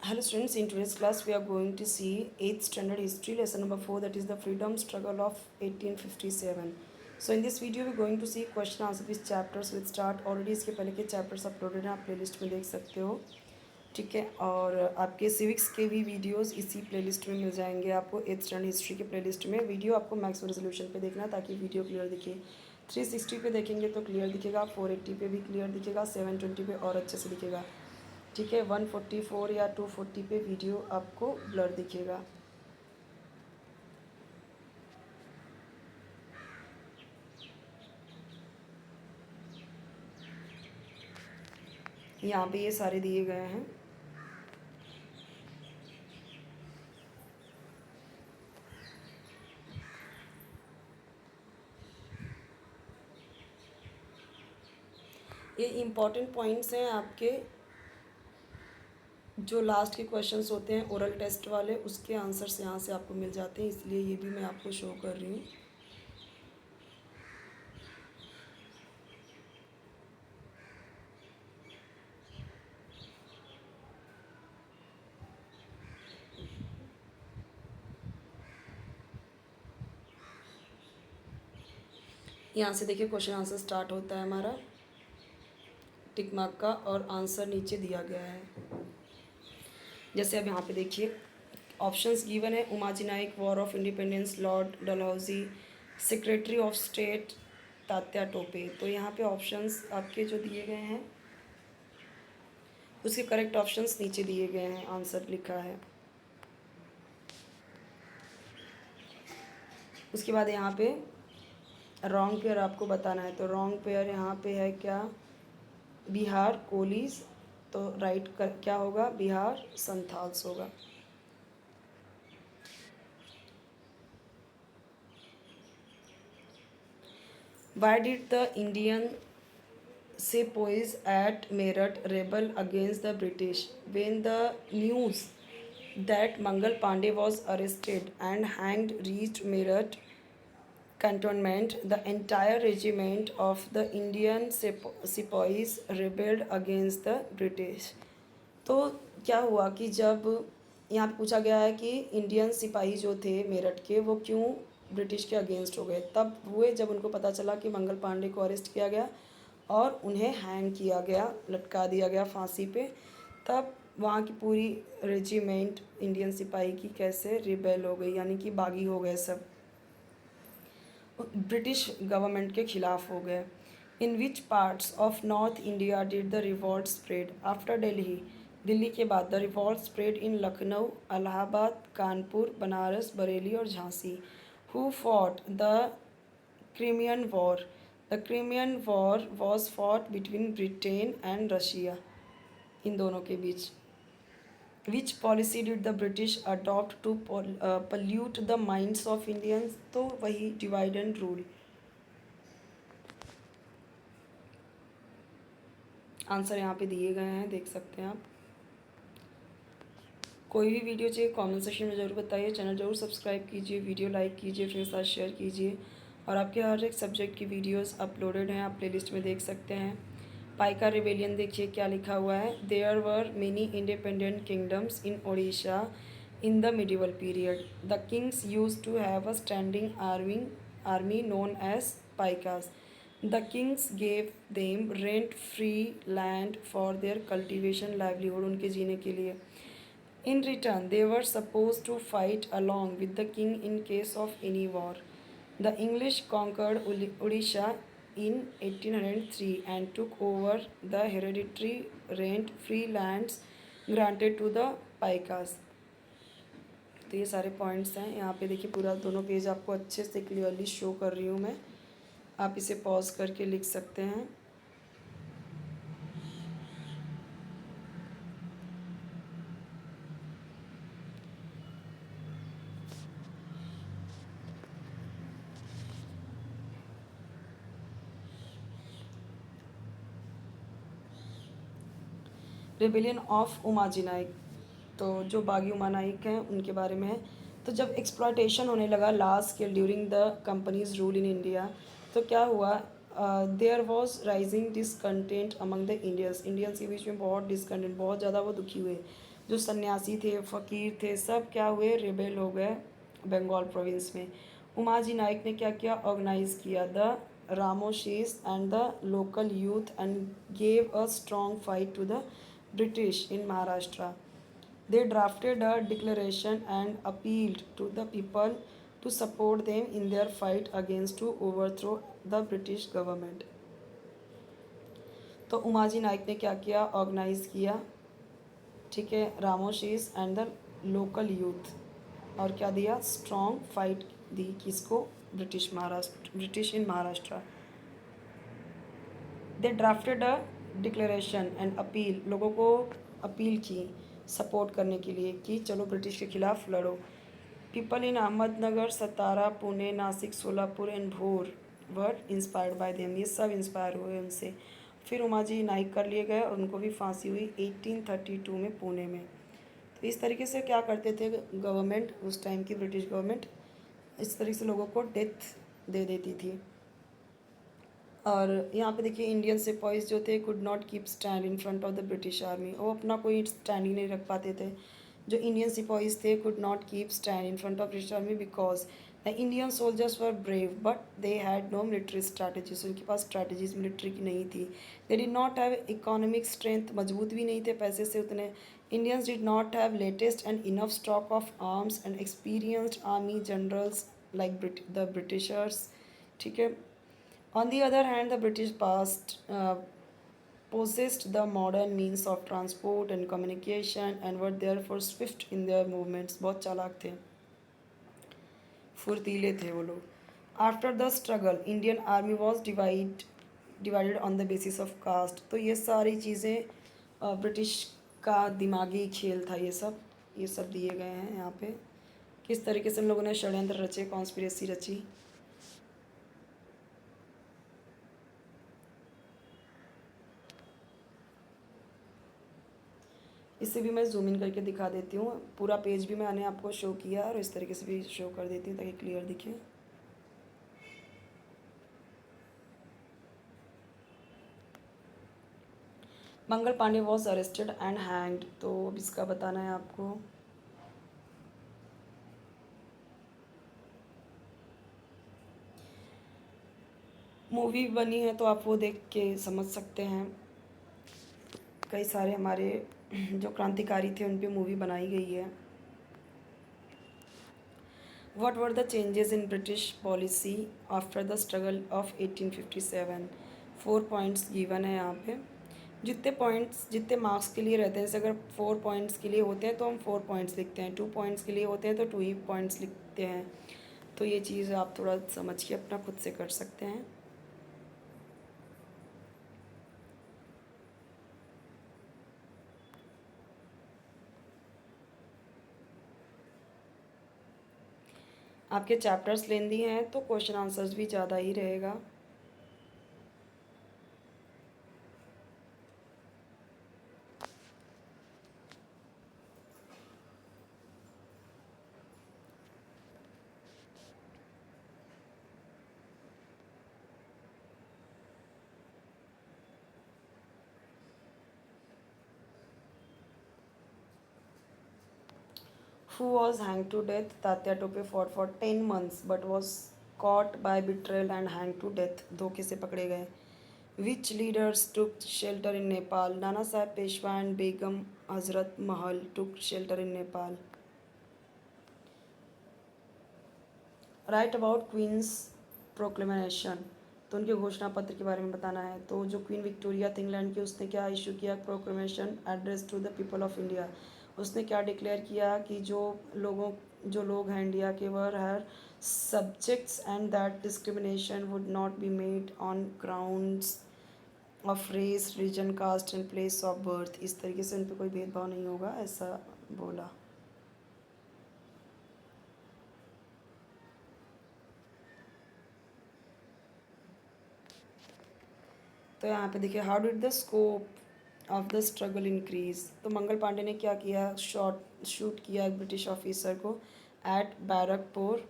Hello students, in today's class we are going to see 8th standard history lesson number 4, that is the freedom struggle of 1857. So in this video we are going to see question answer these chapters will start. Already इसके पहले के chapters uploaded हैं, आप playlist में देख सकते हो, ठीक है। और आपके सिविक्स के भी वीडियोस इसी प्लेलिस्ट में मिल जाएंगे आपको। 8th स्टैंडर्ड हिस्ट्री के प्लेलिस्ट में वीडियो आपको मैक्स रेजोल्यूशन पे देखना है ताकि वीडियो क्लियर दिखे। 360 पे देखेंगे तो क्लियर दिखेगा, 480 पे भी क्लियर दिखेगा, 720 पे और अच्छे से दिखेगा, ठीक है। 144 या 240 पे वीडियो आपको ब्लर दिखेगा। यहाँ पे ये सारे दिए गए हैं। ये इम्पॉर्टेंट पॉइंट्स हैं आपके, जो लास्ट के क्वेश्चंस होते हैं ओरल टेस्ट वाले, उसके आंसर्स यहाँ से आपको मिल जाते हैं, इसलिए ये भी मैं आपको शो कर रही हूँ। यहाँ से देखिए क्वेश्चन आंसर स्टार्ट होता है हमारा टिक मार्क का, और आंसर नीचे दिया गया है। जैसे अब यहाँ पे देखिए ऑप्शंस गिवन है: Umaji Naik, war of independence, Lord Dalhousie, secretary of state Tatya Tope. तो यहाँ पे ऑप्शंस आपके जो दिए गए हैं उसके करेक्ट ऑप्शंस नीचे दिए गए हैं, आंसर लिखा है। उसके बाद यहाँ पे रॉन्ग पेयर आपको बताना है, तो रॉन्ग पेयर यहाँ पे है क्या? बिहार कोलीज। तो राइट क्या होगा? बिहार संथाल्स होगा। Why did the Indian sepoys at Meerut rebel against the British? When the news that Mangal Pandey was arrested and hanged reached Meerut cantonment, the entire regiment of the Indian sepoys rebelled against the British. तो क्या हुआ कि जब यहाँ पे पूछा गया है कि इंडियन सिपाही जो थे मेरठ के वो क्यों ब्रिटिश के अगेंस्ट हो गए, तब हुए जब उनको पता चला कि मंगल पांडे को अरेस्ट किया गया और उन्हें हैंग किया गया, लटका दिया गया फांसी पे। तब वहाँ की पूरी रेजिमेंट इंडियन सिपाही की कैसे रिबेल हो गई, यानी कि बागी हो गए, सब ब्रिटिश गवर्नमेंट के खिलाफ हो गए। In which parts of North India did the revolt spread after Delhi? Delhi के बाद the revolt spread in Lucknow, Allahabad, Kanpur, Banaras, Bareilly और Jhansi. Who fought the Crimean war? The Crimean war was fought between Britain and Russia, इन दोनों के बीच। Which policy did the British adopt to pollute the minds of Indians? तो वही divide and rule. Answer यहाँ पे दिए गए हैं, देख सकते हैं आप। कोई भी वीडियो चाहिए कमेंट सेक्शन में ज़रूर बताइए, चैनल ज़रूर सब्सक्राइब कीजिए, वीडियो लाइक कीजिए, फ्रेंड्स के साथ शेयर कीजिए। और आपके हर एक सब्जेक्ट की वीडियोस अपलोडेड हैं, आप प्लेलिस्ट में देख सकते हैं। पाइका रिबेलियन देखिए क्या लिखा हुआ है: there were many independent kingdoms in Odisha in the medieval period. The kings use to have a standing army known as Paikas. The kings gave them rent free land for their cultivation, livelihood, उनके जीने के लिए। In return, they were supposed to fight along with the king in case of any war. The English conquered Odisha in 1803 and took over the hereditary rent-free lands granted to the Paikas. तो ये सारे points हैं। यहाँ पे देखिए पूरा दोनों page आपको अच्छे से क्लियरली शो कर रही हूँ मैं, आप इसे पॉज करके लिख सकते हैं। रेबेलियन ऑफ उमाजी नाइक, तो जो बागी उमा नाइक हैं उनके बारे में है। तो जब एक्सप्लॉयटेशन होने लगा large scale during the company's rule in India, तो क्या हुआ? There was rising discontent among the Indians, Indians के बीच में बहुत डिसकंटेंट, बहुत ज़्यादा वो दुखी हुए। जो सन्यासी थे, फ़कीर थे, सब क्या हुए, रिबेल हो गए बंगाल प्रोविंस में। उमाजी नाइक ने क्या किया, ऑर्गेनाइज किया the Ramoshis and the local youth and gave a strong fight to the British in Maharashtra. They drafted a declaration and appealed to the people to support them in their fight against to overthrow the British government. तो उमाजी नाइक ने क्या किया, organise किया, ठीक है, रामोशीज and the local youth, और क्या दिया, स्ट्रॉन्ग फाइट दी, किसको, British in Maharashtra. They drafted a declaration and appeal, लोगों को अपील की सपोर्ट करने के लिए कि चलो ब्रिटिश के खिलाफ लड़ो। People in Ahmednagar, Satara, Pune, Nashik, Solapur and भोर वर इंस्पायर्ड बाय देम, ये सब इंस्पायर हुए उनसे। फिर उमाजी नाइक कर लिए गए और उनको भी फांसी हुई 1832 में पुणे में। तो इस तरीके से क्या करते थे गवर्नमेंट, उस टाइम की ब्रिटिश गवर्नमेंट इस तरीके से लोगों को डेथ दे देती थी। और यहाँ पे देखिए इंडियन सिपाहीज जो थे could not keep stand in front of the British army, वो अपना कोई स्टैंड ही नहीं रख पाते थे। जो इंडियन सिपाहीज थे could not keep stand in front of British army because the Indian soldiers were brave but they had no military strategies, उनके पास स्ट्रैटेजीज मिलिट्री की नहीं थी। They did not have economic strength, मजबूत भी नहीं थे पैसे से उतने। Indians did not have latest and enough stock of arms and experienced army generals like the Britishers, ठीक है। On the other hand, the British possessed the modern means of transport and communication and were therefore swift in their movements. बहुत चालाक थे, फुर्तीले थे वो लोग। After the struggle, Indian army was divided on the basis of caste. तो ये सारी चीज़ें ब्रिटिश का दिमागी खेल था, ये सब दिए गए हैं यहाँ पे, किस तरीके से हम लोगों ने षड्यंत्र रचे, कॉन्स्पिरेसी रची। इससे भी मैं जूम इन करके दिखा देती हूँ, पूरा पेज भी मैंने आपको शो किया और इस तरीके से भी शो कर देती हूँ ताकि क्लियर दिखे। Mangal Pandey was arrested and hanged, तो अब इसका बताना है आपको। मूवी बनी है तो आप वो देख के समझ सकते हैं, कई सारे हमारे जो क्रांतिकारी थे उन पे मूवी बनाई गई है। What were the changes in British policy after the struggle of 1857? 4 points given है यहाँ पे। जितने मार्क्स के लिए रहते हैं, जैसे अगर 4 पॉइंट्स के लिए होते हैं तो हम 4 पॉइंट्स लिखते हैं, 2 पॉइंट्स के लिए होते हैं तो 2 ही पॉइंट्स लिखते हैं। तो ये चीज़ आप थोड़ा समझ के अपना खुद से कर सकते हैं। आपके चैप्टर्स लेंदी हैं तो क्वेश्चन आंसर्स भी ज़्यादा ही रहेगा। Who was hanged to death? Tatya Tope fought for 10 months but was caught by betrayal and hanged to death. धोखे से पकड़े गए। Which leaders took shelter in Nepal? Nana Sahib Peshwa and Begum Hazrat Mahal took shelter in Nepal. Write about Queen's Proclamation. तो उनके घोषणा पत्र के बारे में बताना है। तो जो क्वीन विक्टोरिया थी इंग्लैंड की, उसने क्या इशू किया, proclamation address to the people of India. उसने क्या डिक्लेयर किया कि जो लोग हैं इंडिया के, were her subjects and that discrimination would not be made on grounds of race, region, caste and place of birth. इस तरीके से उन पर कोई भेदभाव नहीं होगा, ऐसा बोला। तो यहाँ पे देखिए, how did the scope of the struggle increase. तो मंगल पांडे ने क्या किया, शूट किया एक ब्रिटिश ऑफिसर को at Barrackpore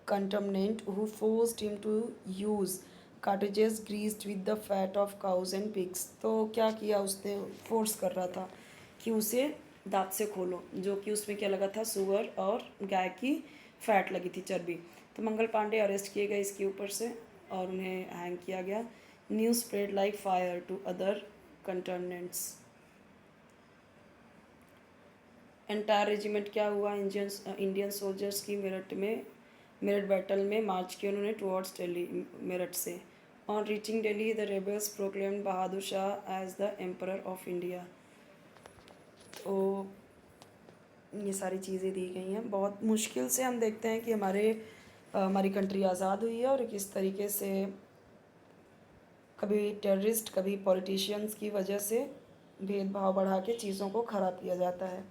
cantonment who forced him to use cartridges greased with the fat of cows and pigs। तो क्या किया, उसने फोर्स कर रहा था कि उसे दांत से खोलो, जो कि उसमें क्या लगा था, शुगर और गाय की फैट लगी थी, चर्बी। तो मंगल पांडे अरेस्ट किए गए इसके ऊपर से और उन्हें हैंग किया गया। News spread like fire to other cantonments. Entire regiment क्या हुआ, इंडियन सोल्जर्स की मेरठ बैटल में मार्च किया उन्होंने टुवर्ड्स दिल्ली, मेरठ से। On reaching Delhi the rebels proclaimed Bahadur Shah as the emperor of India. तो ये सारी चीज़ें दी गई हैं। बहुत मुश्किल से हम देखते हैं कि हमारी कंट्री आज़ाद हुई है और किस तरीके से कभी टेररिस्ट कभी पॉलिटिशियंस की वजह से भेदभाव बढ़ा के चीज़ों को ख़राब किया जाता है।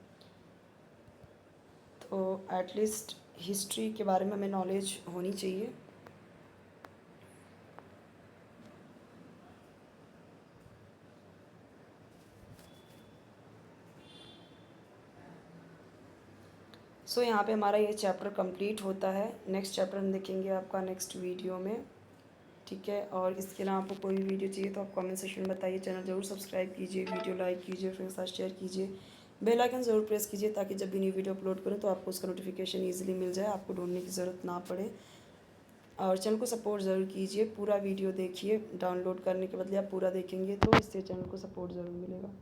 तो एटलीस्ट हिस्ट्री के बारे में हमें नॉलेज होनी चाहिए। सो यहाँ पे हमारा ये चैप्टर कंप्लीट होता है। नेक्स्ट चैप्टर हम देखेंगे आपका नेक्स्ट वीडियो में, ठीक है। और इसके अलावा आपको कोई भी वीडियो चाहिए तो आप कमेंट सेक्शन में बताइए। चैनल ज़रूर सब्सक्राइब कीजिए, वीडियो लाइक कीजिए, फ्रेंड्स के साथ शेयर कीजिए, बेल आइकन ज़रूर प्रेस कीजिए ताकि जब भी न्यू वीडियो अपलोड करूँ तो आपको उसका नोटिफिकेशन ईजिली मिल जाए, आपको ढूंढने की ज़रूरत ना पड़े। और चैनल को सपोर्ट ज़रूर कीजिए, पूरा वीडियो देखिए। डाउनलोड करने के बदले आप पूरा देखेंगे तो इससे चैनल को सपोर्ट ज़रूर मिलेगा।